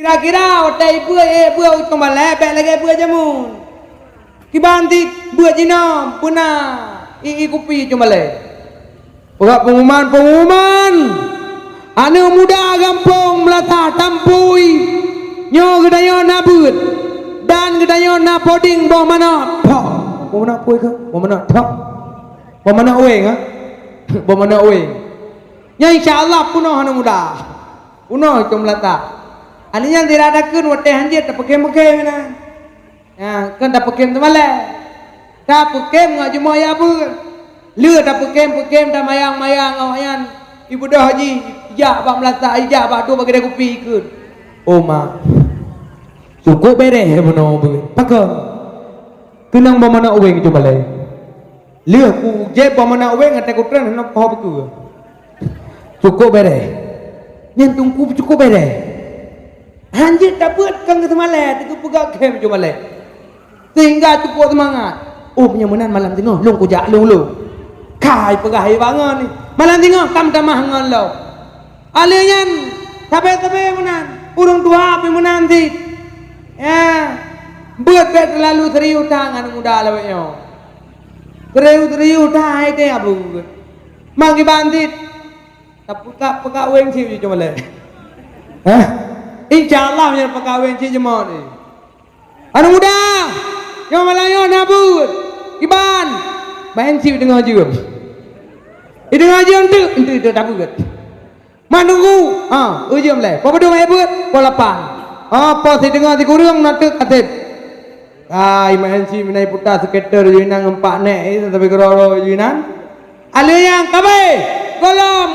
Kira-kira otai bua utama lebek lagi bua jamun. Kibanti bua Cina puna kupi cuma le. Pegak pengumuman. Anu muda gampong melatah tampui. Nyo gedayo nabut dan gedayo na poding bawa mana? Pak. Bawa mana pui ke? Bawa mana? Tak. Bawa mana ueng ha? Bawa mana ueng? Ya insyaallah punoh anu muda. Punoh itu melatah. Aninya tidak ada kun wate hanjir tak pakai mana? Ya, kan tak pakai tu malah. Tak pakai ngaju moya pun. Lur tak pakai tak mayang awayan. Ibu dah haji, ijak bak melata, ijak bak tu bagi dia kopi kun. Oh mak. Cukup bereh puno bu. Pakai. Kenang bamana ueng itu malah. Lur ku je bamana ueng ate ku tren nak kau beku. Cukup bereh. Nyentung ku cukup bereh. Hanjir tak buat kang semalam itu pegak kem cuma le. Sehingga cukup semangat. Oh penyemenan malam tengah long kujak long. Kai pegah bangun ni. Malam tengah tam-tamah ngan lo. Alian tabe menan. Urung tua pi menan ti. Ya. Buat bet lalu serius tangan muda lawaknya. Serius tai te abu. Mangki bandit. Tak pegak weng si cuma le. Hah? InsyaAllah yang perkahwin cik jemaah ni. Anak muda, yang Melayu nabut, Iban, main cik dengar je. Dengar je itu nabut. Manunggu, ujung le. Apa dong hebut? Polapan. Apa si dengar si kurang nak katip. Main cik minai putar skater jinang empat nek itu tapi keroro jinan. Aliyang kabe,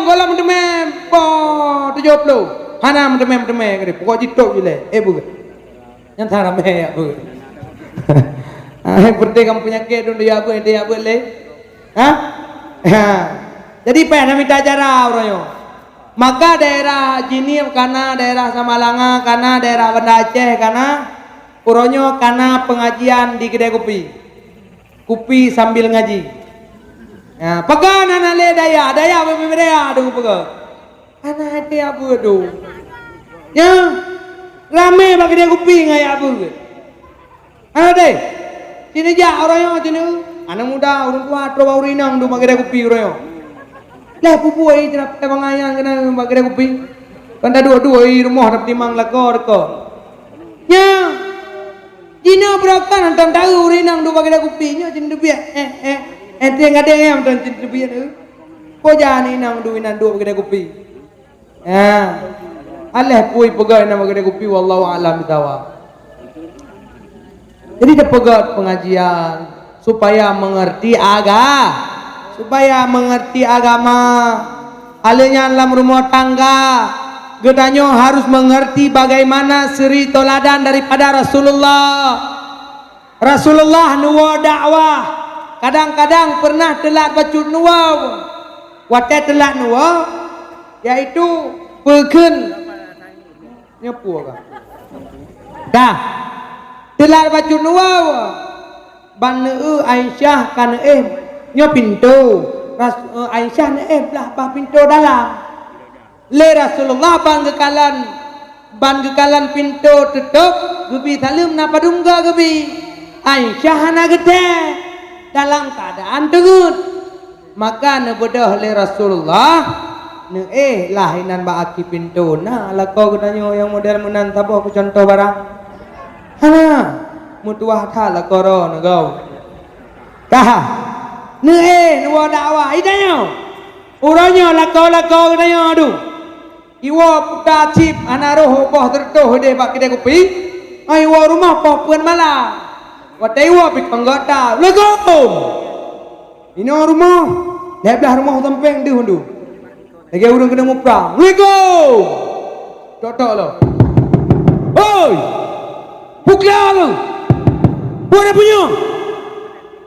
golom demem po 70. Hana mendeme kali pokok jitok je le bu yang thara me ya bu berde kamu penyakit dun dia bu le jadi pengen minta cara orangnya maka daerah Jini karena daerah Samalanga karena daerah Banda Aceh karena orangnya karena pengajian di kedai kopi sambil ngaji pegang anak le daya aduh pegang anak hati abu tu, ya ramai bagi dia kopi ngai abu. Anak deh, sini je orang yang sini, anak muda, orang tua, terbawa rinang tu bagi dia kopi orang yang. Leh pupu ini cerap tebang ayam kena bagi dia kopi. Kan dah dua rumah dapat timang lekor. Ya, Cina berakan hantam tahu rinang tu bagi dia kopinya cina biar. Ente yang ada yang hantam cina biar tu. Kau jangan inang dua bagi dia kopi. Ya, Allah pui pegang nama kedai kopi wallahu alam bitawa. Jadi dia pegang pengajian supaya mengerti agama. Alenya dalam rumah tangga, gedanyo harus mengerti bagaimana suri toladan daripada Rasulullah nuwa dakwah. Kadang-kadang pernah telat bacut nuwa. Watet telat nuwa yaitu peken nyapu agak dah telat baca nuwa ban Aisyah kan nyo pintu Aisyah belah bah pintu dalam le Rasulullah ban gekalan pintu tutup gebi salim na padungga gebi Aisyah na gede dalam keadaan tegut maka nebedah le Rasulullah lahinan baaki pintu nah lako gunanya yang model menan tabo aku contoh barang mutuah tha lakoro negau nuwa dakwah idanyo uranyo lako gunanya aduh iwo puta cip anaroh boh tertoh de bak kedai kopi iwo rumah popuan malah watai iwo pikanggota lego ini rumah belah rumah tampeng di hundu lagi urang kena muprang. Assalamualaikum. Tok lo. Oi. Bukla lo. Buat punya.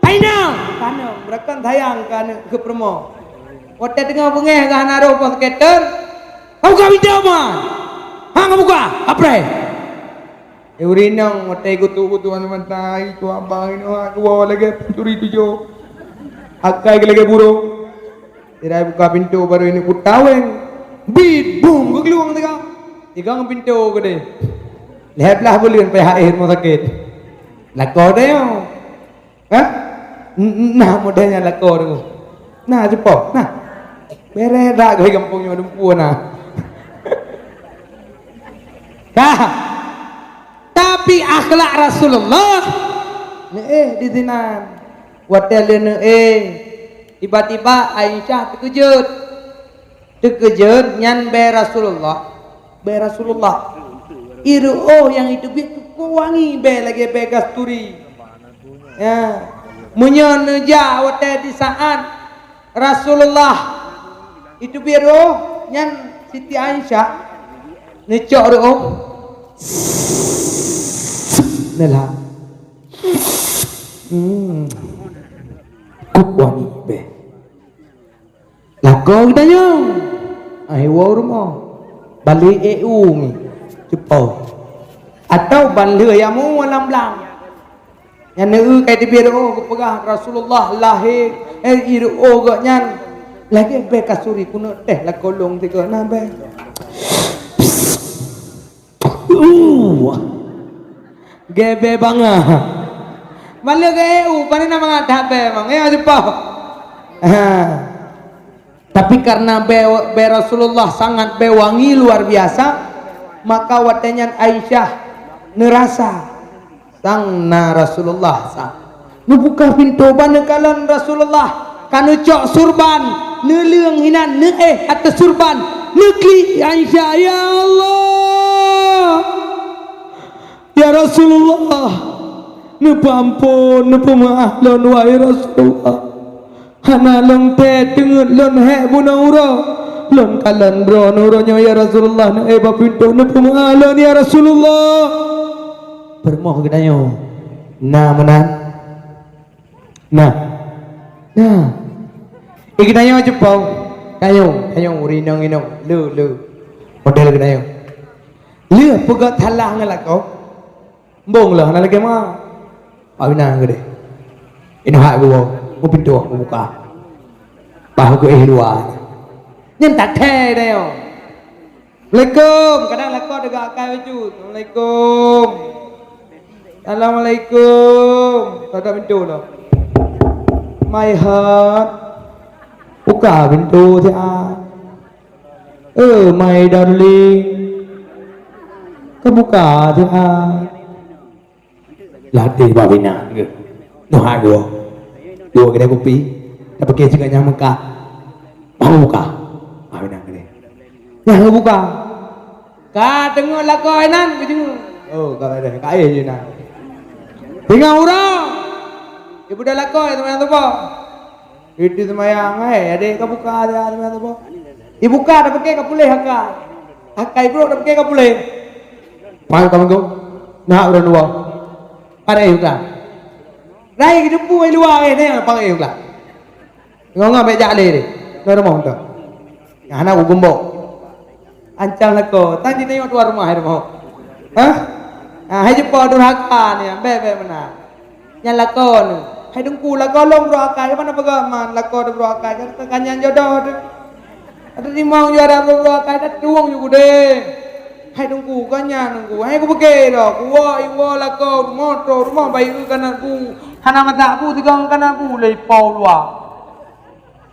Aina. Kana berakan tayang kan ke promo. Hotel tengah bengeh kan naruh pos skater. Kau kau video mah. Hang buka. Apre. Urinang hotel gutu mantai tu abang ini dua lagi curi tujuh. Akai lagi burung. Tirai buka pintu baru ini putaweng. Bid boom ke keluang tiga. Tiga pintu gede. Lihatlah bulian PHR mau sakit. Lako dia. Hah? Nah modelnya lako dia. Nah cepat. Nah. Beres dah ke kampungnya dempu nah. Dah. Tapi akhlak Rasulullah di dinan. Wadalena tiba-tiba Aisyah terkejut nyan be Rasulullah. Iru yang hidup itu wangi be lagi be kasturi. Ya. Munyon jawat di saat Rasulullah itu biru nyan Siti Aisyah ngecok ro. Nelah. Kuk wangi be. Lako kita nyong. Ayo rumah. Balik EU ni. Cepat. Atau balik yang mu lam-lam. Yang neu kai dibiru ku pegah Rasulullah lahir iru gak nyan. Lagi be kasuri kuno teh la kolong tiga nah be. Gebe bangah. Balik ke EU pani nama ngadah be mang. Cepat. Tapi karena be Rasulullah sangat bewangi luar biasa, maka watenyan Aisyah nerasa sang na Rasulullah sang nubuka pintu banekalan Rasulullah kanu cok surban neuleung hinan atas surban nekli Aisyah ya Allah ya Rasulullah nepampun nepemaaf lon wahai Rasulullah hana long te dengut lon he bunaura lon kalan bro nuronya ya Rasulullah na pintu nepemaaf ya Rasulullah bermoh kedanyo nah menan nah ikinanyo cepaw kayo urinong lu model kedanyo lu pegat halah ngalako mbong lah nalagi mah awina gede ini hak gua mau pintu aku buka bahu ke luar nyentak teh dayo Assalamualaikum kadang lako dega akai wujud Assalamualaikum tak ada pintu dah my heart buka pintu dia my darling kebuka dia latih babina ke nuhak dua kedai kopi tak pakai juga yang Mekah mau buka babina ke yang buka ka tengok lakoi nan ke kau ada kai je nan tinggal orang ibu dah lakoi teman tu po itu semayang adik kau buka dia teman tu po ibu buka dah pakai kau boleh hakai bro dah pakai kau boleh pai kau tu nak orang dua ada ibu kan rai hidup pu luar ni apa ibu kan ngong beja le ni no rumah tu anak aku gembok ancang lako tadi tengok luar rumah rumah hai jumpa durhaka ni be mana yang lakon hai dengku lakon long durhaka mana pegaman lakon durhaka kan kanyan jodoh ada di mau juara durhaka ada tuang juga deh hai dengku kanyan dengku hai ku pakai dah ku iwo lakon motor rumah bayi kan aku hana mata aku tiga kan aku lepau luar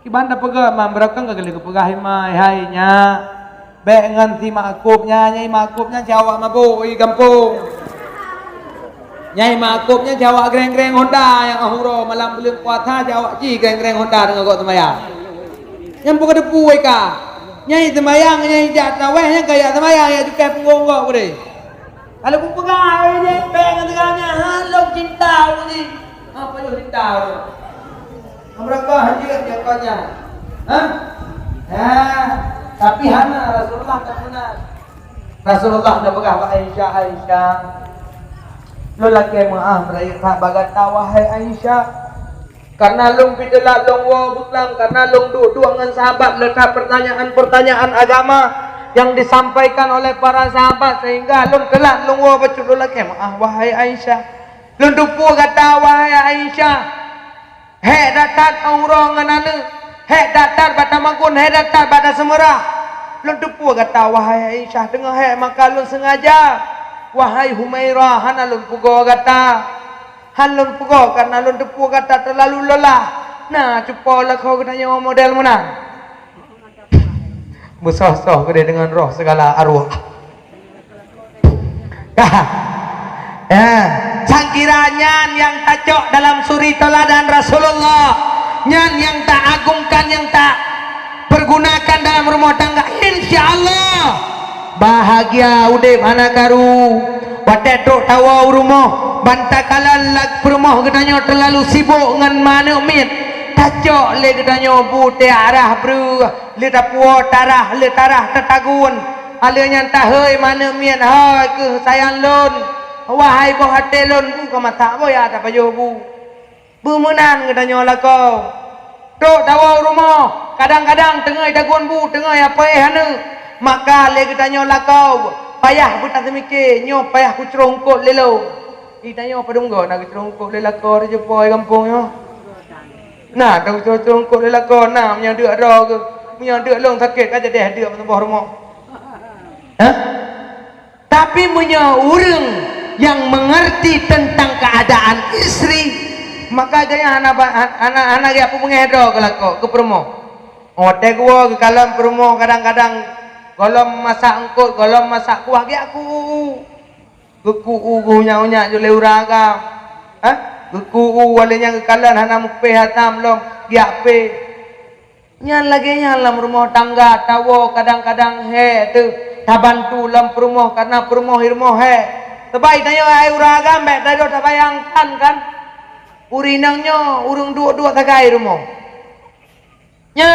ibanda pegaman berakang kali ku pegah hai nya be nganti makupnya nyai makupnya Jawa mabuk i kampung nyai makupnya Jawa greng-greng Honda yang ahuro malam belum puasa Jawa ji greng-greng Honda dengan kok semayang yang bukan depu ka nyai semayang nyai jatah weh yang kayak semayang ya juga punggung kok boleh kalau ku pegang nyai be nganti halo cinta ni apa yo cinta mereka hadir dia kanya tapi hana Rasulullah tak benar. Rasulullah dah pegang Aisyah. Lu laki maaf meraih hak bagat wahai Aisyah. Karena lung pidela lung wa butlam karena lung dua dengan sahabat letak pertanyaan agama yang disampaikan oleh para sahabat sehingga lung kelak lung wa bacu lu laki maaf wahai Aisyah. Lung dupu kata wahai Aisyah. Hei datat aurang nganane hek datar bata mangkun hek datar bata semerah lun depu kata wahai Aisyah dengar hek maka lun sengaja wahai Humairah hanalun pugo kata halun pugo karena lun tepu kata terlalu lelah. Nah cupolah kau katanya model mana musoh-soh gede dengan roh segala arwah. Ya, sangkiranya yang tak cok dalam suri teladan Rasulullah, nyan yang tak agungkan, yang tak pergunakan dalam rumah tangga, insya Allah bahagia udip anak karu. Watetruk tawa rumah bantakalan lag rumah katanya terlalu sibuk dengan mana mit tacok le katanya bu te arah bru le tapuo tarah le tarah tetagun ale nyan tahoi mana mit hai ke sayang lon wahai boh hatelon bu ka mata boh ya tak payo bu menan katanya lah kau truk tawa rumah kadang-kadang tengah dagun bu tengah apa hanu maka le katanya lah kau payah bu tak mikir nyo payah ku cerongkot lelo itanya padunggo nak cerongkot lelako re jepoi kampung yo nah dak cerongkot lelako nah nya deuk ro ke nya deuk long sakit aja deh deuk tembok rumah tapi punya orang yang mengerti tentang keadaan istri maka jaya anak ya apa mengedo kelako ke promo ote gua ke kalam promo kadang-kadang golom masak engkut, golom masak kuah dia aku. Geku ugunya jule uraga. Geku walenya kekalan hana mupe hatam lom dia pe. Nyan lagi dalam rumah tangga tawo kadang-kadang he tu tabantu lam rumah karena rumah irmo he. Tebai tanya ai uraga mbek tado tabayangkan kan. Urinangnya urung dua-dua tagai rumah. Nya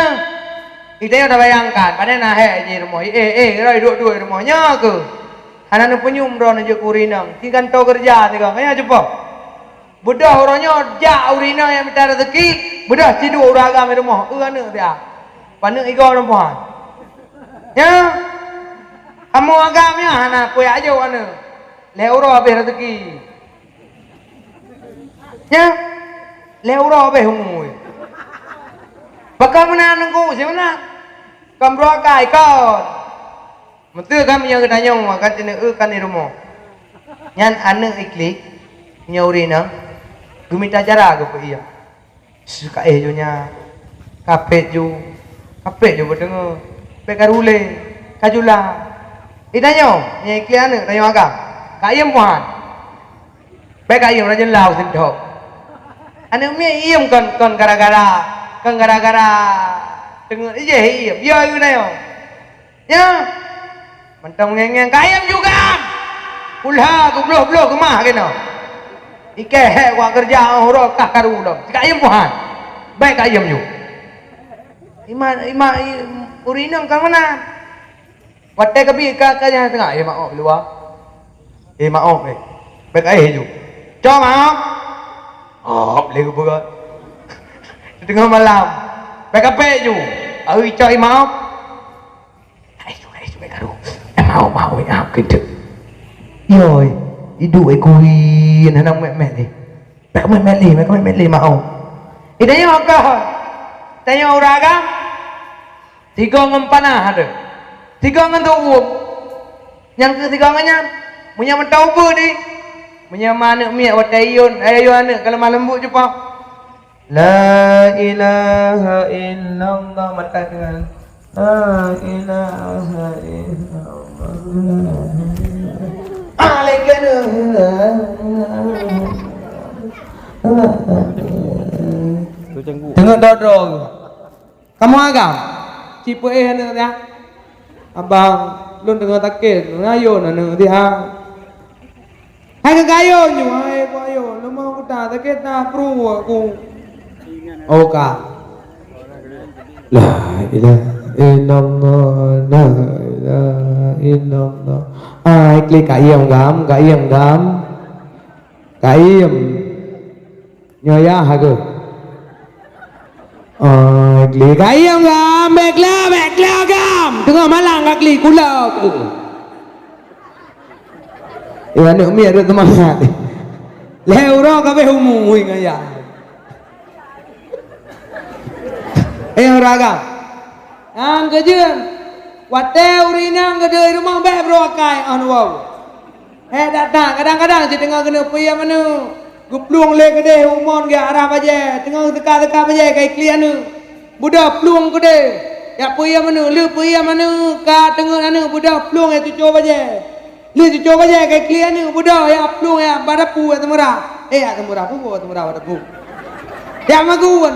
Itanya udah bayangkan, pada nahe je rumah, rai dua-dua rumahnya ke, anak penyum ron aja kurinang, tinggal tau kerja tiga, kayaknya coba, budak orangnya jak urina yang minta rezeki, budak tidur uraga di rumah, ane dia, panik ego rumah, ya, kamu agamnya anak kue aja ane, leuro habis rezeki, ya, leuro habis umur, bakal mana nunggu siapa Kamro kai kau, mentu kami yang ketanya makan cina kan di rumah. Nyan ane iklik nyaurina, gumita cara ke iya. Suka junya, kape ju berdengar, pekarule, kajula. Itanya, nyai iklik ane tanya agak, kayem puan, pekayem raja lau sentok. Ane mi iem kon gara-gara. Tengok je iya, biar you dah. Ya. Mentang ngeng kayam juga. Ulah gubloh-bloh ke mah kena. Ike hek wa kerja horo kah karu dah. Kayam puhan. Baik kayam you. Ima urinang kan mana? Watte kabi ka nya tengah maaf luar. Maaf Baik ai you. Cho maaf. Lego berat. Tengah malam. Baik apa you? Coi mau. Ai karu. Mau ya gitu. Rồi, đi đuổi cùi nó nông mẹ đi. Mẹ lì mau. Ini yang kau. Tanya uraga. Tiga ngempana ada. Tiga ngentuum. Yang ketiganya punya mentau bu di. Punya mana miak watayun. Ayo anak kalau malam bu cepat. La ilaha illallah mata dengan La ilaha illallah Tengok dodo kamu agam cipu hana dia abang lun tengok takil ngayo nana dia hai kagayo nyu hai ayo lu mau kita takil tak perlu aku Oka La ilaha illallah La ilaha illallah Ai klik cả yếm gám Cả yếm Nhờ ya hả cơ Klik cả yếm gám Bek la gám Tengah malang kak klik kula Ya nước miệng được teman hati Leo ro ka be humui ngaya raga ang kejen wate urina ngede rumah be brokai anu wow datang kadang-kadang si tengah kena puyah mana. Gupluang le kedai umon ke arah baje. Tengah teka-teka baje kai klian nu. Budak pluang kedai. Ya puyah mana, le puyah mana ka tengah anu budak pluang itu coba baje. Le coba baje kai klian nu budak ya pluang ya badapu ya temura. Ya temura pu temura badapu. Ya maguan.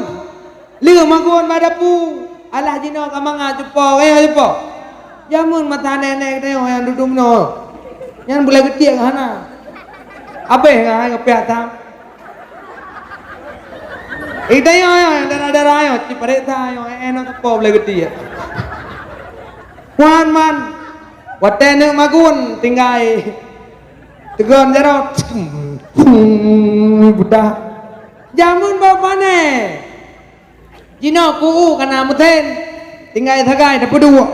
Le maguan badapu. Alah jino kamanga cepo cepo. Jamun mata nenek teh yang duduk no. Yang boleh ketiak hana. Apa yang ngapiat tam? Ida yo darah yo cipareta yo eno cepo boleh ketiak. Wan man. Watene magun tinggai. Tegon jarot. Budak. Jamun bapak ne. Jino ku kana muten. Tinggai thagai dapat dua.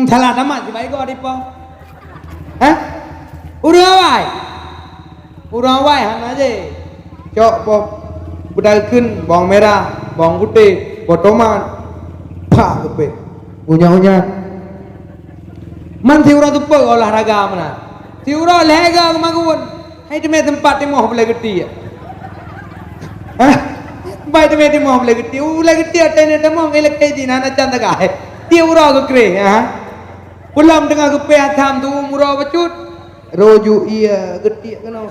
Thalah tamat si baik kau dipo. Hah? Urang awai han aja. Cok boh budak kun bawang merah, bawang putih, potoman. Pak kepe. Unya. Man si urang tu pe olahraga mana? Si urang lega kemaguan. Hai di tempat temu boleh gede ya. Hah? Baik tu mau boleh gede. Boleh gede atene temu elek kai di nana canda kai. Dia urang ke kre, ha? Pulam tengah ke peatam tu murah becut. Roju iya gede kena.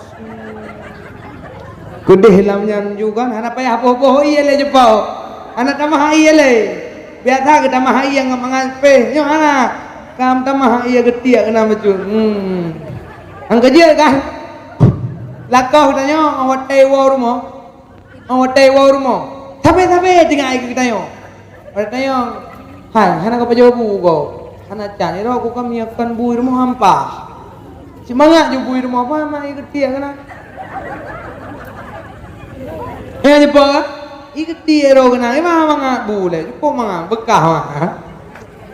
Gede hilamnya juga. Anak payah apa-apa iya le jepau. Anak tamah iya le. Biasa ke tamah iya ngamangan pe. Nyo anak. Kam tamah iya gede kena becut. Ang kerja kan. Lakau tanya awak tewa rumah. Awak tewa rumah. Tapi tinggal kita yo. Awak tanya. Hai, hana kau pajabu kau. Hana cani ro aku kami akan bui rumah hampa. Semangat je bui rumah apa mak iketi kana. Jepa. Iketi ro kana. Emang mangat bule. Jepo mangat bekah mah.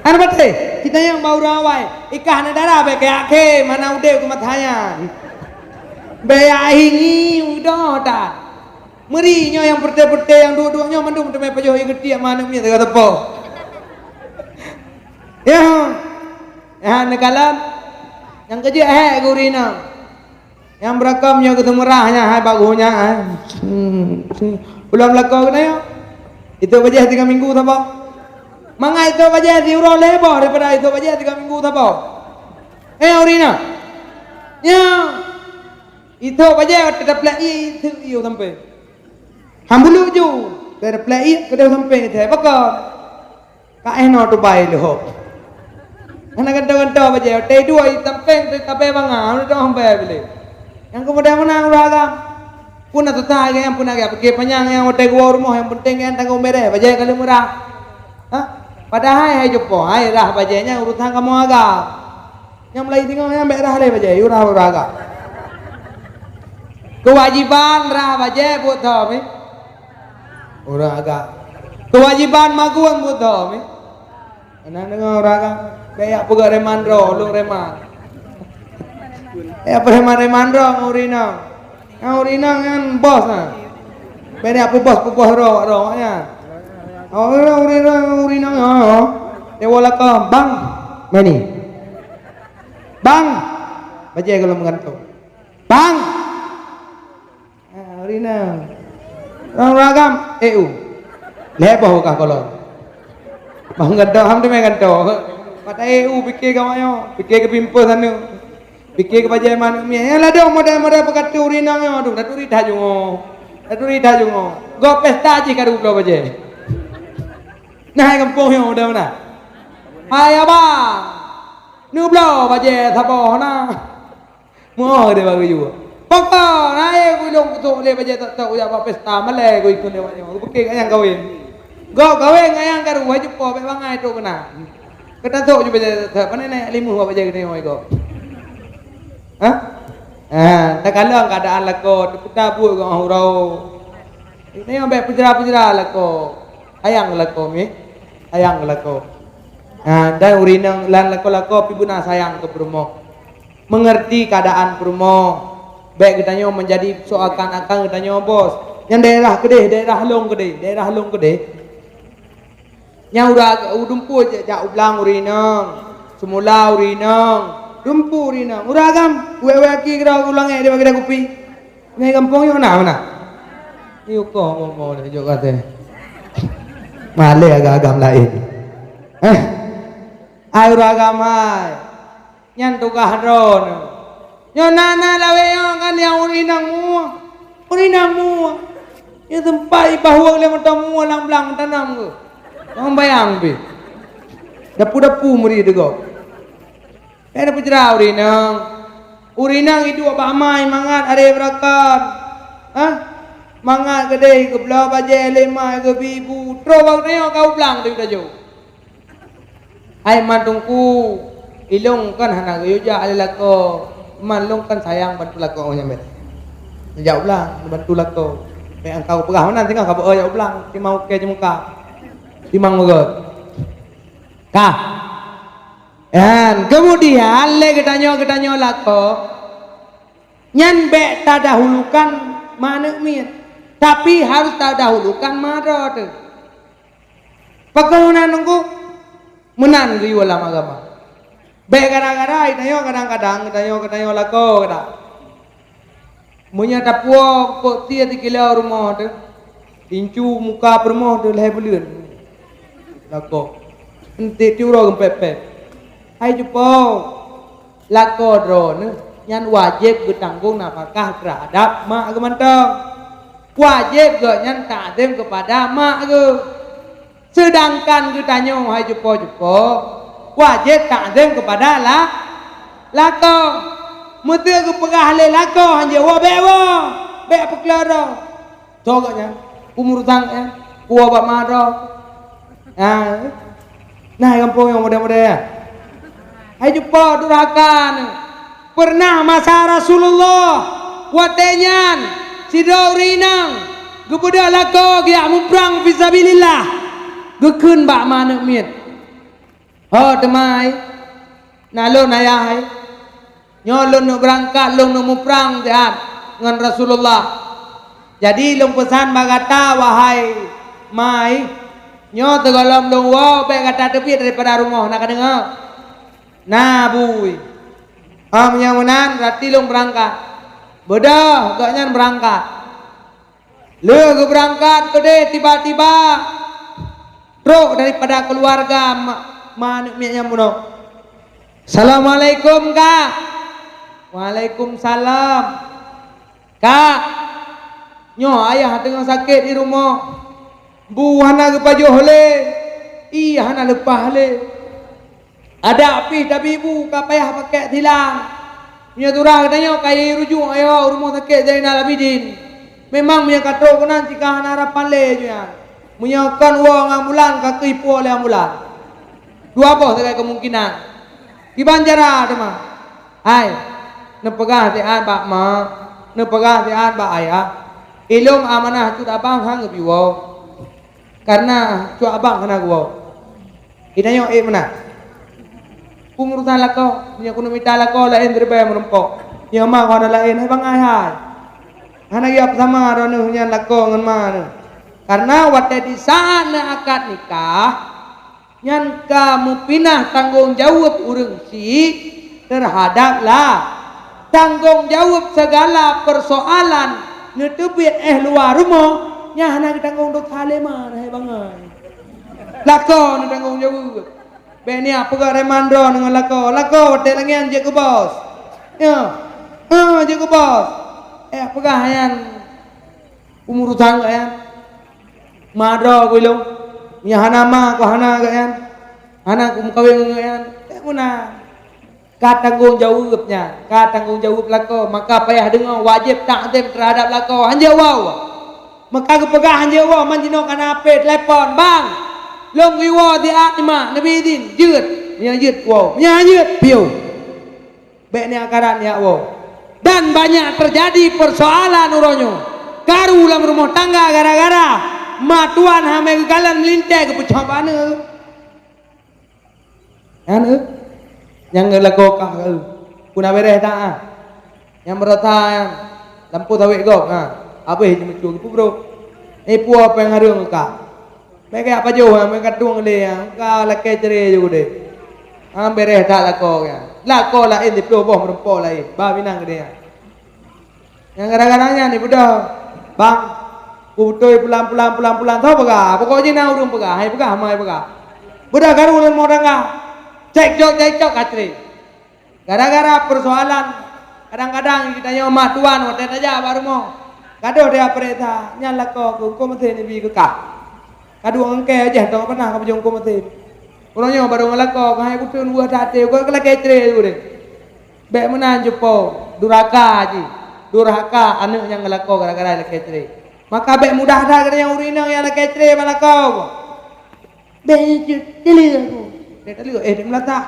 Hana bate. Kita yang bau rawai. Ikah hana darah be kayak ke mana udah ku matanya. Be hingi udah dah. Merinya yang perte-perte yang dua-duanya mendung temai pajoh iketi mana mi tega tepo. Ya, nekalan yang kerja gurina, yang berakamnya ketemu rahnya, bagunya, belum lakau kena ya, itu baca 3 minggu apa? Manga itu baca di urang lebih daripada itu baca 3 minggu apa? Urina, ya, itu baca tidak pelai itu iyo sampai, hambulu ju, tidak pelai kedua sampai itu, bakal, kau tu baik loh. Anak gantau baca, teh dua hitam peng, tapi bangga, itu sampai beli. Yang kemudian mana uragam, pun atau tak yang pun agak pakai panjang yang teh gua rumah yang penting yang tanggung mereh, baca kali murah. Hah? Padahal hai jopo, hai rah bacanya urutan kamu agak. Yang mulai tinggal yang merah le baca, uragam. Kewajiban rah baca buat tahu, uragam. Kewajiban maguan buat tahu, anak dengar uragam. Kayak apa reman ro, lu reman. Apa reman ro ngurina. Ngurina kan bos nah. Beda apa bos ro nya. Ngurina dewa laka bang meni. Bang. Baca kalau mengantuk. Bang. Ngurina. Ragam EU. Lepo kah kalau. Bang gado ham tu gado. Pada EU fikir kawanyo, fikir ke pimpo sana, fikir ke pajaman kami. Yang ada model pekat turinang yo, dah turi dah jungo, Go pesta aja kadu pulau baje. Nah kampung yo dah mana? Hai abang, nu pulau baje thabo na, mau deh bagi juga. Pokok, naik gulung tu le baje tak tahu apa pesta malai go ikut lewat yo. Fikir yang kawin, go kawin yang kadu wajib po, bang itu kena. Kita tahu juga apa ni limu apa jadi ni kau? Hah? Tak kalau keadaan lako, kita buat kau hurau. Ini yang baik pujara lako, ayang lako mi, ayang lako. Dan urinang lan lako pibuna sayang ke perumo, mengerti keadaan perumo. Baik kita nyo menjadi seakan-akan kita nyo bos. Yang daerah gede, daerah long gede. Yang udah udumpu jak ublang urinang, semula urinang, Dumpurina, uragam, wewe aki kira ulang dia bagi dah kopi. Ni kampung yo mana? Yo ko mau dah jo kate. Male agam lain. Ai uragam ai. Nyan tukah ron. Yo nana lawe yo kan yang urinang mua. Urinang mua. Yo tempai bahuang le mata mua lang blang tanam ke. Jangan bayang be. Dapu-dapu muri dego. Ada pujera urinang. Urinang itu apa amai mangat ada berakan. Mangat gede ke belah baje lemai ke bibu. Terobak neo kau belang tu dah jauh. Ai mantungku ilong kan hana geyoja alilako. Manlong kan sayang bantu lako nya met. Jauh belang bantu lako. Pe engkau pegah mana tinggal kau jauh belang ti mau ke muka. Ti mang mogot. Kah dan kemudian le ketanyo lako nyan be tak dahulukan mana mit tapi harus tak dahulukan mara tu pakalunan nunggu menan riwa lama agama be gara-gara itanyo kadang-kadang ketanyo lako kada munya tapuo po tia di kilau rumah tu incu muka rumah tu leh bulian lako enti tiuro gempe hai jupo lako drone nyan wajib bertanggung nafkah terhadap mak gemantong wajib gak nyan takdim kepada mak ke sedangkan kita nyo hai jupo wajib takdim kepada lako mutu ke pegah le lako hanje wa be peklaro cogoknya umur tang kuwa bak maro nah kampung yang muda-muda hai jumpa durakan pernah masa Rasulullah watenyan sidau rinang gebudak lako dia muprang fisabilillah gekun bak mana mit temai nalon ayah nyolon nak berangkat long nak muprang teat dengan Rasulullah jadi long pesan bagata wahai mai nyo tegolom long wow baik kata tepi daripada rumah nak dengar. Nah bui menyamunan berarti long berangkat bedah gaknya berangkat lu ke berangkat kede tiba-tiba truk daripada keluarga mana miaknya muno Assalamualaikum kak Waalaikumsalam kak nyo ayah tengah sakit di rumah bu hana ke pajuh le iya hana lepah le ada api tapi ibu kapayah pakai tilang punya turah katanya kaya rujuk ayo rumah sakit Zainal Abidin memang punya kata kunan jika harapan le punya kan wang ambulan kaki ipu oleh ambulan dua apa sekali kemungkinan di Banjara teman hai nepegah tian bak ma nepegah tian bak ayah ilung amanah tu abang hang biwo karena cu abang kena gua idanya mana pengurusan lako punya kuno mita lako lain daripada merempok yang mah kau ada lain hai bang hai hana giap sama rono nya lako ngan mana karena waktu di saat nak akad nikah nyan kamu pinah tanggung jawab urang si terhadap lah tanggung jawab segala persoalan nutupi luar rumah nya hana ditanggung dok salema hai bang hai lako nu tanggung jawab Beni apa ke remandro dengan lako hotel lagi anje ke bos ya anje ke bos apa ke hayan umur tangga ya madro gulung nya hana ma ko hana ga yan hana kum kawin ga yan muna ka tanggung jawabnya ka tanggung jawab lako maka payah dengar wajib takdim terhadap lako anje wow maka kepegah anje wow manjino kana ape telepon bang long iwo di atma nabi din jeut nya jeut wow nya jeut piu be ni akaran ya wow dan banyak terjadi persoalan uronyo karu dalam rumah tangga gara-gara matuan hame galan melintai ke percobaan yang lagu kah kuna bereh ta yang merata lampu tawik gok apa yang mencung bro pu apa yang harung ka mereka apa jauh mereka tuang le ka lake cere ju de bereh tak lagu ya Lako lain di peluh boh merempok lain. Bah binang dia. Yang gara-garanya nih budak. Bang, putoi pulang. Tahu pegah? Pokoknya nak urung pegah. Hai pegah, mai pegah. Budak garu dan modang ah. Cek jok katri. Gara-gara persoalan. Kadang-kadang kita nyawa mak tuan, hotel aja baru mau. Kado dia perintah, nyala kau mesti ni bi kekak. Kado angke aja, tak pernah kau jong kau mesti. Orangnya baru ngelako, kahai putun buah tate, kau kelak kecre tu deh. Bek menan jupo, duraka aji, durhaka anak yang ngelako gara-gara lek kecre. Maka bek mudah dah kerana yang urina yang lek kecre balakau. Bek teli aku, bek teli, dia melata.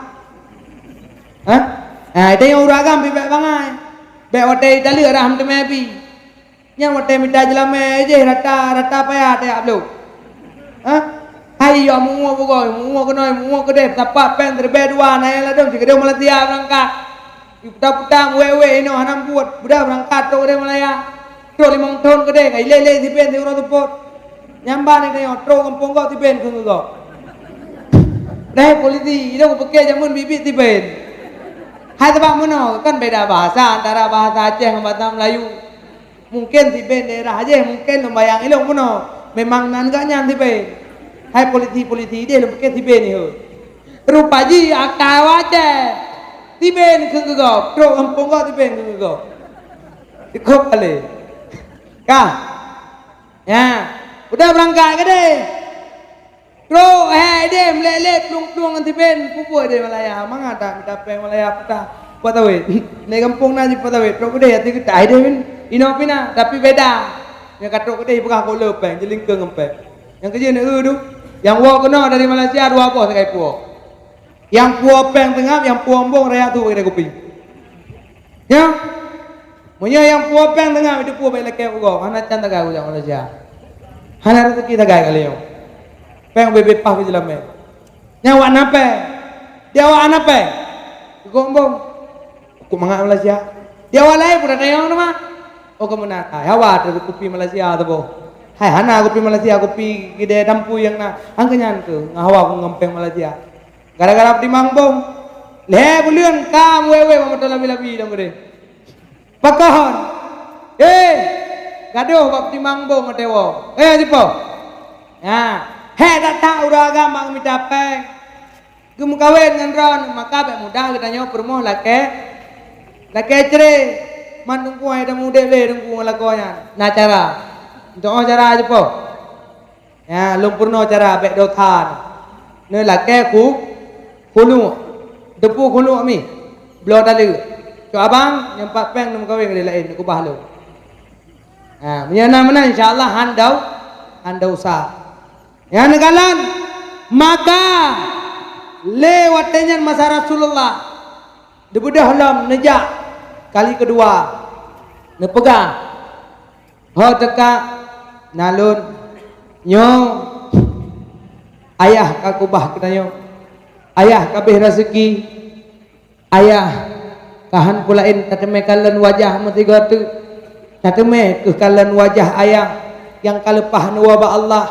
Hah? Itu yang uragam bek bangai. Bek hotel teli ada ham temebi. Yang hotel minta jelame je rata payah dia upload. Hah? Hai ya muo pokok, muo kenoi, muo kedep, tapak pen terbe dua naik lah dong, jika dia Malaysia berangkat. Putar wewe ini hanam buat, budak berangkat tu dia Malaya. Tro 5 tahun kedep, kai lele si pen si orang tupot. Nyamban ni tengok, tro kampung kau si pen kau kau. Dah polisi, ini aku pakai jamun bibit si pen. Hai tempat mana? Kan beda bahasa antara bahasa Aceh dengan bahasa Melayu. Mungkin si pen daerah aja, mungkin lembayang ilok mana. Memang nan gak nyan si pen. Hai polisi dia lempek tibe ni ho. Rupa ji akal waje. Tibe ni kenggo, tro kampung kau tibe kenggo. Ikut kali. Kah? Ya, udah berangkat ke deh. Tro dia meleleh plung tibe pupu dia Malaya. Mang ada minta peng Malaya puta. Patawe. Ni kampung na ji patawe. Tro ke deh hati kita dia pun inopina tapi beda. Yang kata ke deh pegah ko lepeng jeling ke ngempek. Yang kerja ni tu. Yang puak kena dari Malaysia dua apa sekai puak. Yang puak peng tengah, yang puak ombong raya tu pakai kopi. Ya, punya yang puak peng tengah itu puak baik lagi puak. Hana canda gaya ujar Malaysia. Hana rezeki tak gaya kali yang. Peng bebek pah ke jelam. Yang wak nape? Dia wak nape? Gombong. Aku mangat Malaysia. Dia wak lain pun ada yang nama. Oh kemudian, ya wak dari kopi Malaysia tu boh. Hai hana aku pergi Malaysia, aku pergi kedai dampu yang na angkanya tu ngahawa aku ngempeng Malaysia. Gara-gara pergi mangbong. Le bulian kam wewe mamoto labi-labi dong gede. Pakahon. Gaduh bab pergi mangbong dewo. Jipo. Ya, tak tahu uraga mang minta peng. Gemu kawin dengan ron, maka bek mudah kita nyawa permoh lake. Lake cere. Mandung kuai dah muda le dengku ngelakonya. Nah cara untuk cara aja po, ya lumpurno cara bek dotan, ni lah keku, kunu, depu kunu ami, belau tali, so abang yang 4 peng nama kawin dia lain, aku bahlu, mana insyaallah handau sah, ya negalan, maka lewatnya masa Rasulullah, debudah halam nejak kali kedua, nepegang, teka nalun nyo ayah kakubah kita nyo ayah kabeh rezeki ayah kahan pulain tateme kalen wajah metiga tu tateme ke kalen wajah ayah yang kalepah nuwaba Allah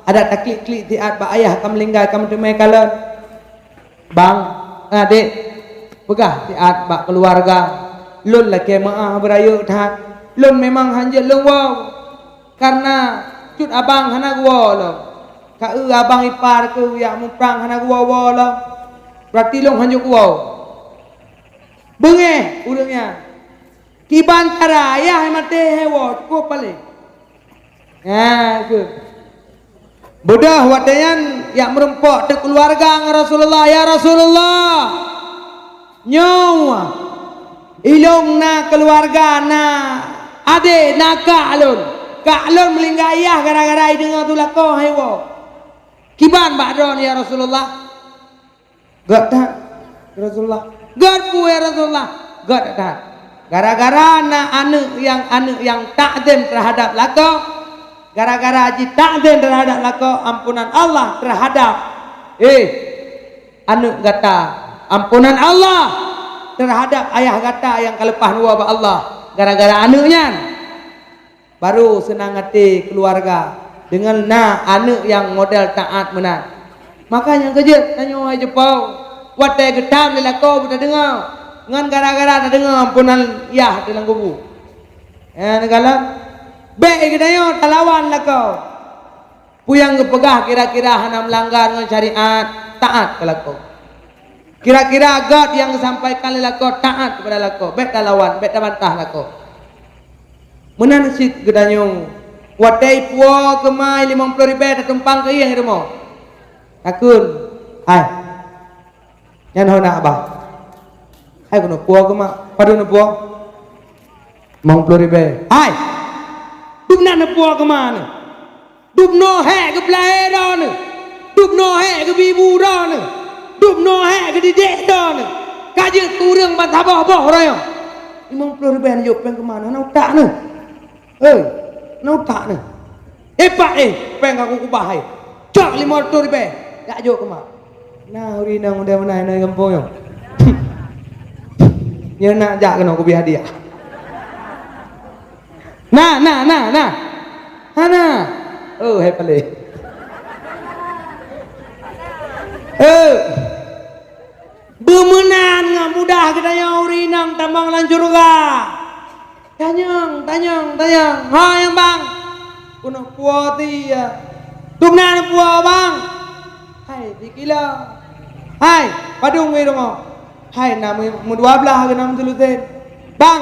ada taklik-klik tiat ba ayah kam linggai kam teme kalen bang adik pegah tiat ba keluarga lun laki maah berayu tat lun memang hanjat lun wow karena cut abang hana gua lo, kau abang ipar ke yang mumprang hana gua lo, berarti long hanjuk gua, benge urangnya, kiban cara ya mate hewo cukup paling, ya tu, bodoh wadayan yang merempok de keluarga Rasulullah ya Rasulullah, nyawa, ilong na keluarga na, ade naka alun. Kak lon melinggai ayah gara-gara dengar tu lako hewo. Kiban bakdon ya Rasulullah. Gak tak Rasulullah. Gak pu ya Rasulullah. Gak tak. Gara-gara anak yang takzim terhadap lako. Gara-gara haji takzim terhadap lako ampunan Allah terhadap anak gata ampunan Allah terhadap ayah gata yang kalepah nuwa Allah gara-gara anaknya. Baru senang hati keluarga dengan anak yang model taat menang. Makanya kerja tanya orang Jepang, watai gedam le lako buta dengar ngan gara-gara tak dengar ampunan yah dalam kubu negala be gedayo talawan lako puyang gepegah kira-kira hana melanggar ngan syariat taat ke lako kira-kira God yang sampaikan le lako taat kepada lako be talawan be bantah lako menan sit gedanyo watai puo kemai 50,000 tumpang ke yang rumah takun hai nyan hona abah hai kono puo kema padu no puo 50,000 hai dubna no puo kema ne dubno he ke plae do ne dubno he ke bibu do ne dubno he ke didek do ne kaje turang bantabah boh royo 50,000 yo peng kemana nau tak ne nau tak ne pak peng aku kubah hai cok 50,000 dak jo kema nah uri nang udah menai nai kampung yo nya nak jak kena aku bi hadiah nah hana hai pale bemenan ngak mudah kedaya uri nang tambang lancur ga tanyang ha yang bang kuno puati ya tumna puo bang hai dikila hai padung we dong hai na mu 12 ke 6 bang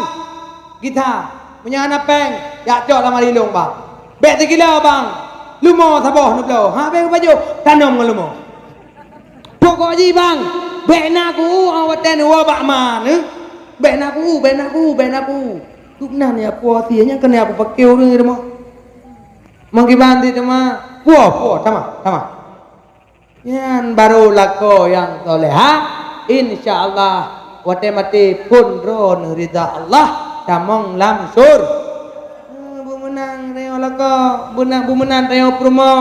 kita punya anak peng ya cok lama lilung bang be dikila bang lumo saboh nublo ha be baju tanom ngalumo pokok ji bang be na ku awaten wa bak man be na ku tumna ya puati nya kena apa pakeu ni demo mangkibandi tema puo sama yan baru lako yang soleha insyaallah wate mati pun ron ridha Allah tamong lamsur bumenang reo lako bumenan reo promo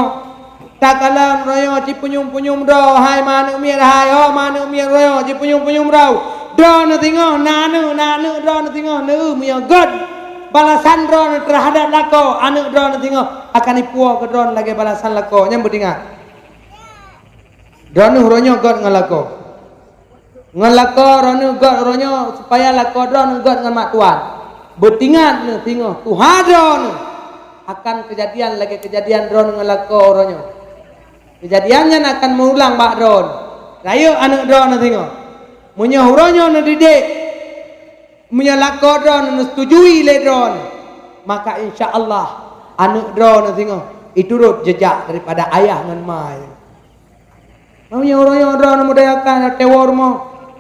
takalan royo cipunyum do hai manu mier hai manu mier royo cipunyum do na tingo nanu do na tingo nu mio god balasan drone terhadap lako anu drone tingo akan ipuo ke drone lagi balasan lako nyambut ingat drone huronyo god ngalako ronu god huronyo supaya lako drone god ngamak tuan betingat nu tingo tuhan drone akan kejadian drone ngalako huronyo kejadiannya akan mengulang bak drone rayo anu drone tingo munyo huronyo nu didik menyalako drone setujui le drone maka insyaallah anak drone tengok itu turut jejak daripada ayah ngan mai maunya orang drone mudayakan tewor mo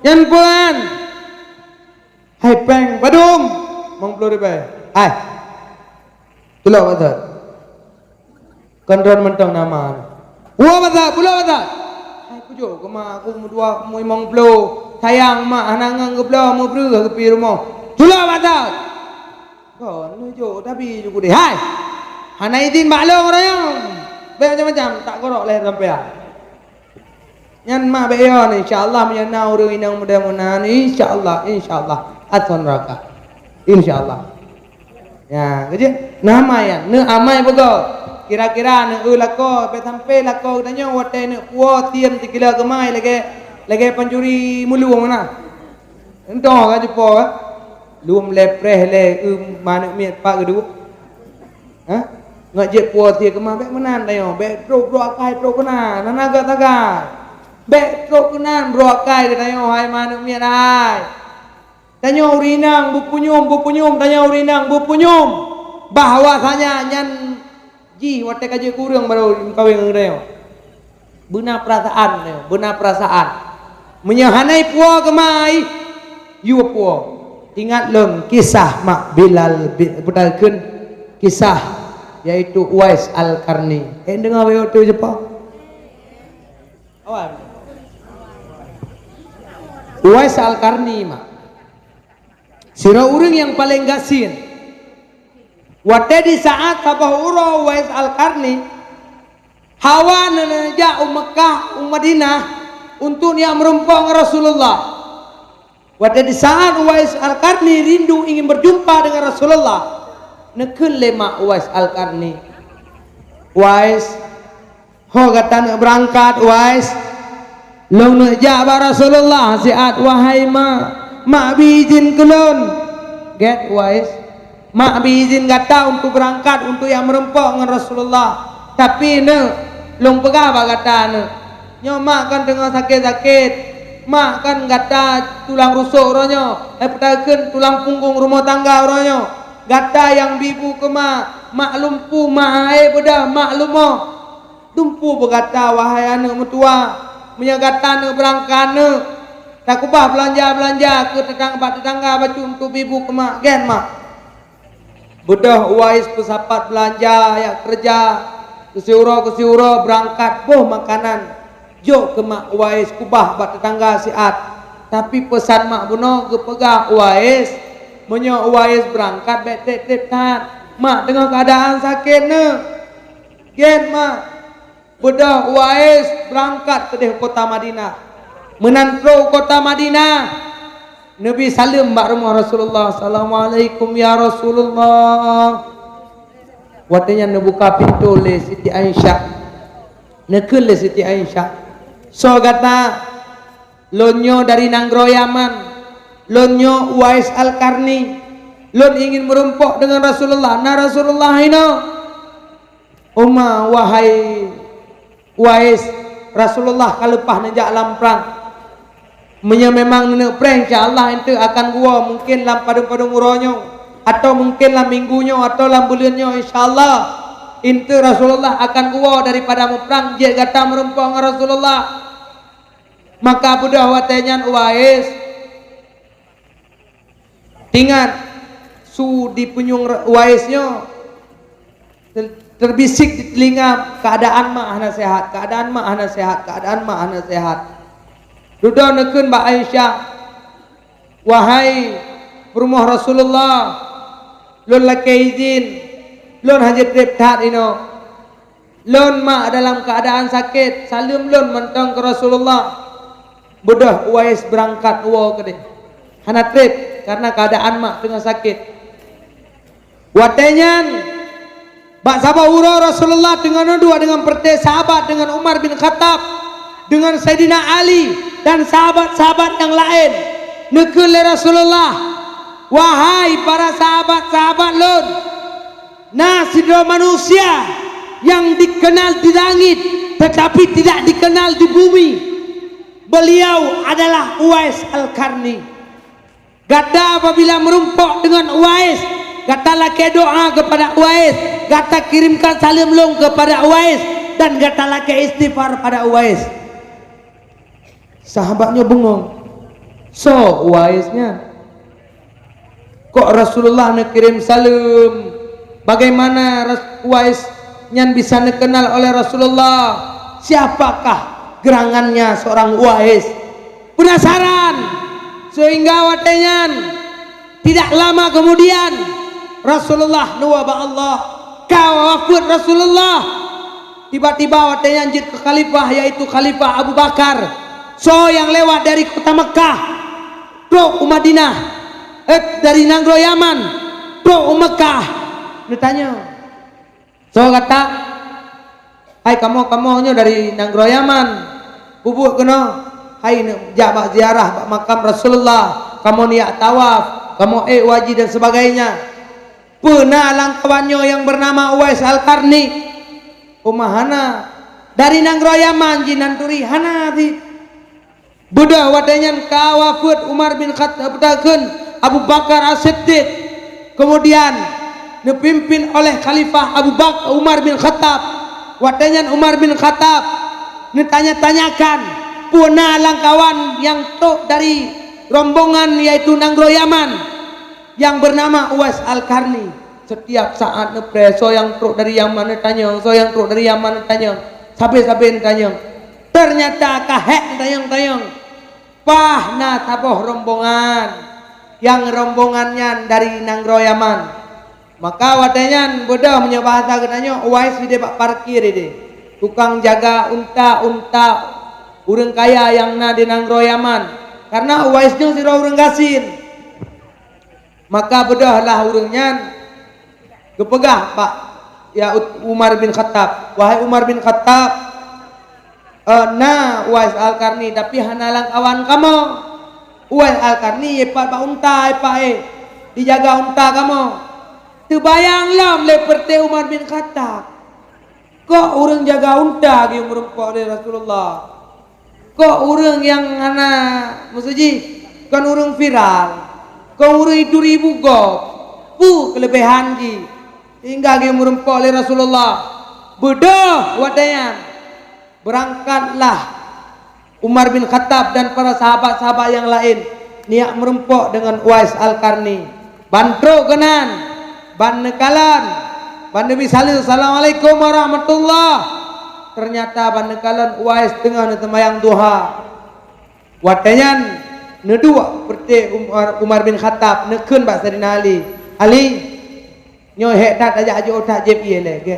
yan puan hai peng badum mong 50,000 hai tulo betul kan drone mentong nama pulau betul hai pujo kema aku mudua mu 50 sayang mak anang ngebla mau bru ke pi rumah jula batat kon nujo tapi juga deh hai hana izin maklum orang be macam-macam tak korok leher sampean nyan mak be yo insyaallah menyana urang inang mudah-mudahan insyaallah aton raka insyaallah ya kerja nama ya ne amai bego kira-kira ne lako be sampai lako tanya wate ne puo tiam 3 kilo kemai lagi pencuri mulu mana entah kan jepo kan luam lepreh le manuk miat pak kedua ha ngajak puas dia kemah bek menan tayo bek truk akai truk kena nanaga tagai bek truk kena bro akai tayo hai manuk miat hai tanyo urinang bupunyum tanyo urinang bupunyum bahwasanya nyan ji wate kaje kurang baru kawin ngreyo benar perasaan menyahanai puo kemai yu puo ingat lem kisah mak Bilal betalkeun kisah yaitu Uwais Al-Qarni dengar we tu jepa awan Uwais Al-Qarni mak sira urang yang paling gasin wate di saat sabah uro Uwais Al-Qarni hawa nanaja Mekah Madinah untuk dia merumpang Rasulullah. Pada di saat Uwais Al-Qarni rindu ingin berjumpa dengan Rasulullah, nekun lema Uwais Al-Qarni. Uwais, ho kata nak berangkat Uwais. Long nak jawab Rasulullah siat wahai mak bizin kelon. Get wise. Mak bizin kata untuk berangkat untuk yang merempok dengan Rasulullah. Tapi long pegah apa kata nyo mak kan tengah sakit-sakit. Mak kan kata tulang rusuk ronyo. Petakeun tulang punggung rumah tangga ronyo. Gata yang bibu ke mak lumpuh mak air bedah mak lumo. Lumpuh berkata wahai anak mertua. Menyagatan berangkat tak kubah belanja ke tetangga baju untuk ibu ke mak gen mak bedah Uwais pesapat belanja ya kerja kesiuro berangkat boh makanan jok ke mak Uwais kubah bat tetangga siat tapi pesan mak buno ke pegang Uwais menyo Uwais berangkat bet mak dengan keadaan sakit gen mak bedah Uwais berangkat ke kota Madinah menantro kota Madinah Nabi salim mak rumah Rasulullah assalamualaikum ya Rasulullah watanya nebuka pintu le Siti Aisyah nekul le Siti Aisyah so kata lonyo dari Nanggro Yaman lonyo Uwais Al-Qarni lon ingin merumpok dengan Rasulullah Rasulullah ino wahai Uwais Rasulullah kalepah nejak lamprang memang nenek preng insyaallah ente akan gua mungkin lam padung-padung uronyo atau mungkin lam minggunya atau lam bulannya insyaallah ente Rasulullah akan gua daripada perang je kata merempong Rasulullah maka budah watenyan Uwais ingat su di punyung Uwaisnya terbisik di telinga keadaan mak ana sehat duda nekun Mbak Aisyah wahai rumah Rasulullah lon lake izin lon hajat reptat ino lon mak dalam keadaan sakit salim lon mentong ke Rasulullah bedah Uwais berangkat ke deh hana trip karena keadaan mak tengah sakit watenyan Bak sahabat hura Rasulullah dengan dua dengan perte sahabat dengan Umar bin Khattab dengan Sayyidina Ali dan sahabat-sahabat yang lain nekul Rasulullah wahai para sahabat-sahabat lon sidra manusia yang dikenal di langit tetapi tidak dikenal di bumi beliau adalah Uwais Al-Qarni gada apabila merumpok dengan Uwais gatalah ke doa kepada Uwais gata kirimkan salim long kepada Uwais dan gatalah ke istighfar pada Uwais sahabatnya bengong so Uwaisnya kok Rasulullah nak kirim salim bagaimana Uwais yang bisa dikenal oleh Rasulullah siapakah gerangannya seorang Uwais penasaran sehingga watenyan tidak lama kemudian Rasulullah nuwaba Allah kawafud Rasulullah tiba-tiba watanya anjir ke khalifah yaitu Khalifah Abu Bakar so yang lewat dari kota Mekah pro Madinah dari Nanggro Yaman pro Mekah ditanya so kata hai kamu dari Nanggro Yaman bubuk kena hai jabak ziarah makam Rasulullah kamu niat tawaf kamu wajib dan sebagainya pernah langkawannya yang bernama Uwais Al-Qarni umahana dari Nanggro Yaman jinanturi hana di budah wadanyan kawafud Umar bin Khattab Abu Bakar As-Siddiq kemudian dipimpin oleh Khalifah Abu Bakar Umar bin Khattab wadanyan Umar bin Khattab ditanya-tanyakan pernah langkawan yang tok dari rombongan yaitu Nanggro Yaman yang bernama Uwais Al-Qarni setiap saat nepreso yang truk dari Yaman tanya so yang truk dari Yaman tanya sabe-sabe tanya ternyata kahek tayang pahna taboh rombongan yang rombongannya dari Nanggro Yaman maka wadanyan bodoh menyebahasa katanya Uwais di pak parkir ini tukang jaga unta urang kaya yang di Nanggro Yaman karena Uwaisnya sira urang gasin maka bedahlah urangnya kepegah Pak ya Umar bin Khattab wahai Umar bin Khattab na Uwais Al-Qarni tapi hanalang kawan kamu Uwais Al-Qarni epat ba unta dijaga unta kamu terbayang lah seperti Umar bin Khattab kok orang jaga unta yang merempok dari Rasulullah kok orang yang anak maksudnya kan orang viral kok orang itu ribu gop kelebihan ji hingga yang merempok dari Rasulullah bodoh wadanya berangkatlah Umar bin Khattab dan para sahabat-sahabat yang lain niat merempok dengan Uwais Al-Qarni bantro kenan ban nekalan ban Nabi sallallahu assalamualaikum warahmatullah ternyata ban nekalan Uwais tengah temayang duha watanyan nedua seperti Umar bin Khattab nekeun bak Sayyidina Ali nyo hek dat aja aja otak jep ye le ke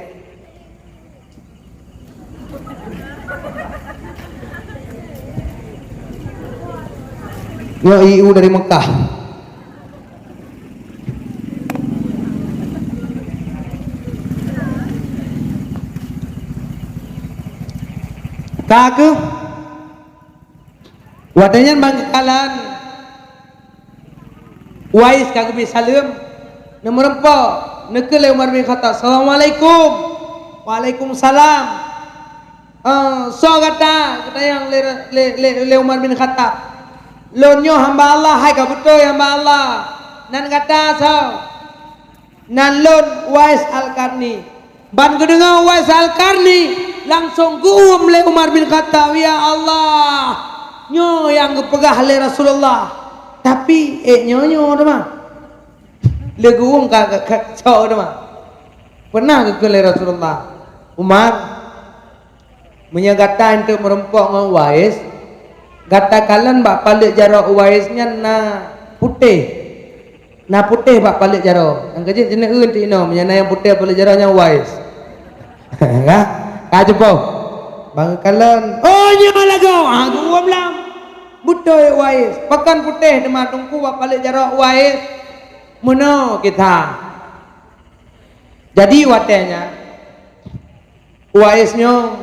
nyo IU dari Mekah kaku wadanya bangkalan Uwais kagak bisa salam nomor empok nekele Umar bin Khattab assalamualaikum waalaikumsalam so kata yang le Umar bin Khattab lonyo hamba Allah hai ka betul hamba Allah nan kata so nan lon Uwais Al-Qarni ban kedengar Uwais Al-Qarni langsung guum le Umar bin Khattab ya Allah nyo yang kepegah le Rasulullah tapi nyo mah le guum ka so mah pernah ke le Rasulullah Umar menyagata untuk merempok dengan Uwais gata kalian bak palik jarak Uwaisnya na putih bak palik jarak yang kecil jenis ti no menyana yang putih palik jaraknya Uwais kajepo bang kalian oh nyo lagu gua bilang butoy Uwais pakan putih demah tungku bak palik jarak Uwais mono kita jadi watenya Uwaisnya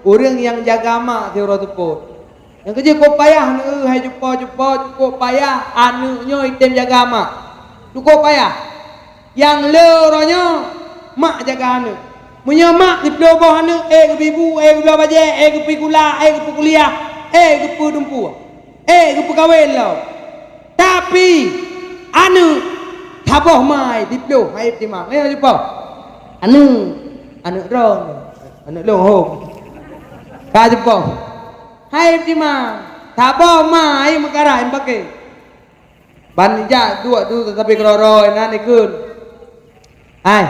orang yang jaga mak tiura teput yang kerja kau payah hai cukup payah anunya item jaga mak cukup payah yang leronyo mak jaga anu punya mak di bawah anu ke ibu ke belah baje ke pikula ke kuliah ke dumpu ke kawin lo tapi anu taboh mai di bawah hai di mak apa anu ron anu lohong ka jepo hai di mak taboh mai makara im pakai banija dua tu tetapi kroro enan ikun hai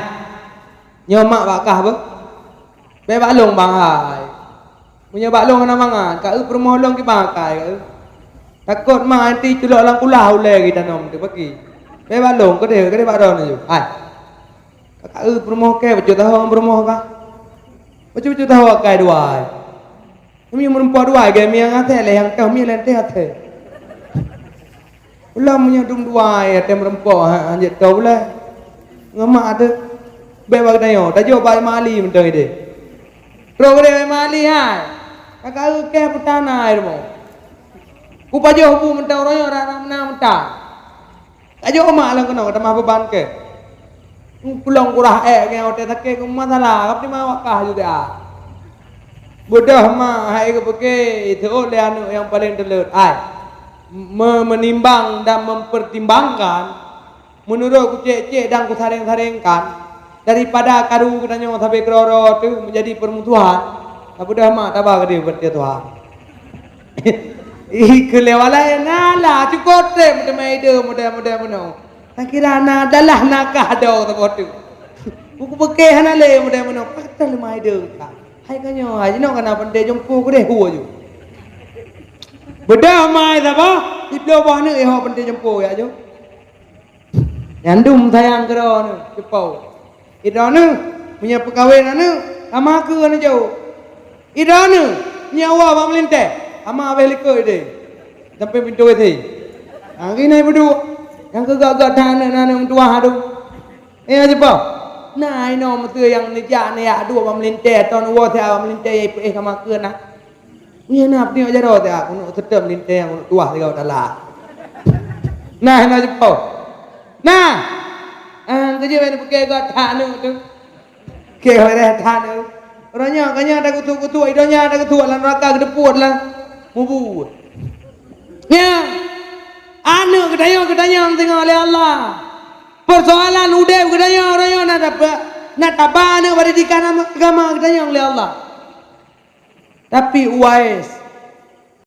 nyomak bakah apa be baklong bang hai punya baklong ana mangan ka rumah long ki pakai takut mah nanti celok lang kulah ule kita nom tu pagi be baklong ke de baron ju hai ka rumah ke bejo tahu rumah ka bejo tahu kai dua mi merempuan dua ge mi yang ate le yang kau mi lente ate ulam punya dum dua ya tem merempuan anjit kau le ngamak ada bebak dayo tajo bai mali mentoi de ro de bai mali hai kakak ke putana air mo ku pajo hu mentau royo ra na menta ajo mak lang kono ta ma beban ke pulang kurah ke ote take ku masalah kap di ma wakah juga bodoh mah hai ke peke itu oleh anu yang paling telut ai menimbang dan mempertimbangkan menurut ku cek dan ku sareng-sarengkan daripada karu katanya sampai kroro tu menjadi permusuhan apa dah mak tabah ke dia bertia Tuhan kelewala nala cukup te mudah meno tak kira na dalah nakah do tu buku peke hanale mudah meno patal mai de ka hai kanyo hai no kana pande jongku ku deh huo ju bedah mai apa di bawah ni ho pande jongku ya jo nyandum sayang kero ni cepau idana punya perkahwinan anu sama ke anu jauh idana nyawa bang melinte ama abeh likoi de sampai pintu itu gini berdua yang kegagak tanah tua hadu aja pak nah ini mesti yang nijak ni dua bang melinte atau nuwa saya bang melinte sama ke nak Ya nak ni aja dah tak, untuk sedap lintang, untuk tuah dia dah lah. Nah, nak jumpa. Nah, kerja mana pakai kat tanah tu. Ke ada tanah. Orangnya kanya ada kutu-kutu, idanya ada kutu lan neraka kedeput lah. Mubut. Ya. Anu kedayang tengok oleh Allah. Persoalan udah kedayang orangnya nak dapat nak tabah nak pada di agama kedayang oleh Allah. Tapi Uwais